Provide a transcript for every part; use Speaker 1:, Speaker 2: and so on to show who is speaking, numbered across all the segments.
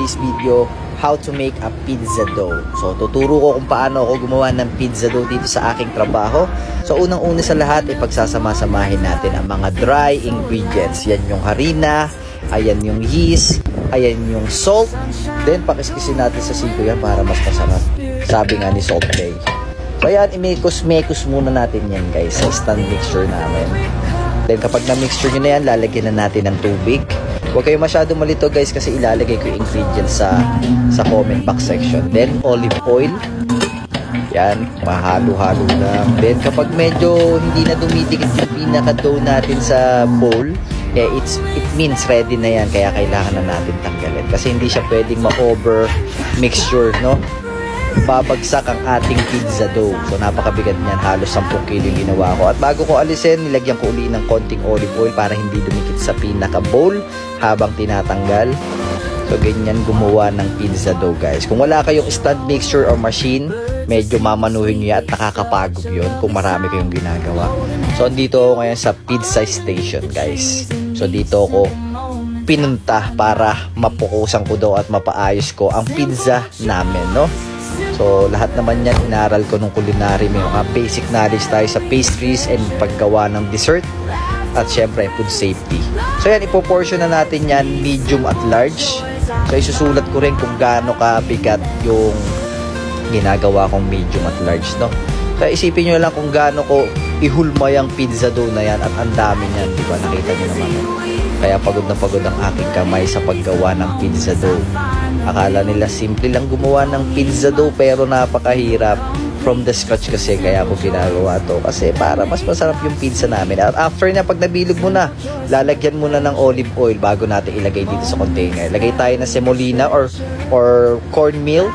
Speaker 1: today's video, how to make a pizza dough. So, tuturo ko kung paano ako gumawa ng pizza dough dito sa aking trabaho. So, unang-una sa lahat, ipagsasama-samahin natin ang mga dry ingredients. Yan yung harina, ayan yung yeast, ayan yung salt. Then, pakiskisin natin sa siko yan para mas masarap. Sabi nga ni Salt Bay. So, ayan, imekos-mekos muna natin yan, guys, sa stand mixture namin. Then, kapag na-mixture nyo na yan, lalagyan na natin ng tubig. Huwag kayo masyado malito, guys, kasi ilalagay ko yung ingredients sa comment box section. Then, olive oil. Yan, mahalo-halo lang. Then, kapag medyo hindi na dumidikit yung pinaka-dough natin sa bowl, it means ready na yan. Kaya kailangan na natin tanggalin. Kasi hindi siya pwedeng ma-over mixture, no? Babagsak ang ating pizza dough. So, napakabigat niyan. Halos 10 kilo yung ginawa ko. At bago ko alisin, nilagyan ko uli ng konting olive oil para hindi dumikit sa pinaka-bowl habang tinatanggal. So, ganyan gumawa ng pizza dough, guys. Kung wala kayong stand mixture or machine, medyo mamanuhin nyo yan at nakakapagod yun kung marami kayong ginagawa. So, andito ako ngayon sa pizza station, guys. So, dito ako pinunta para mapukusan ko daw at mapaayos ko ang pizza namin, no? So, lahat naman yan, inaral ko nung culinary. May mga basic knowledge tayo sa pastries and paggawa ng dessert. At syempre, food safety. So, yan, ipoportion na natin yan, medium at large. So, isusulat ko rin kung gaano kabigat yung ginagawa kong medium at large, no? Kaya isipin nyo lang kung gaano ko ihulma yung pizza dough na yan at ang dami niyan, di ba? Nakita nyo naman. Kaya pagod na pagod ang aking kamay sa paggawa ng pizza dough. Akala nila simple lang gumawa ng pizza dough pero napakahirap from the scratch kasi kaya ako ginagawa to kasi para mas masarap yung pizza namin. At after na, pag nabilog mo na, lalagyan mo na ng olive oil bago natin ilagay dito sa container. Lagay tayo ng semolina or cornmeal.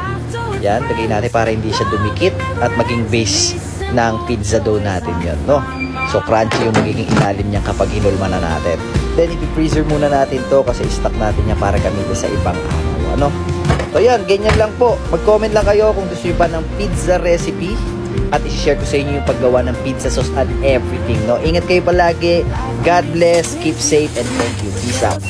Speaker 1: Yan, lagay natin para hindi siya dumikit at maging base ng pizza dough natin yun, no? So, crunchy yung magiging ilalim niya kapag hinulma na natin. Then, i-freezer muna natin to kasi stock natin niya para gamitin sa ibang araw, ano? So, yan, ganyan lang po. Mag-comment lang kayo kung gusto nyo pa ng pizza recipe at i-share ko sa inyo yung paggawa ng pizza sauce and everything, no? Ingat kayo palagi. God bless, keep safe, and thank you. Peace out.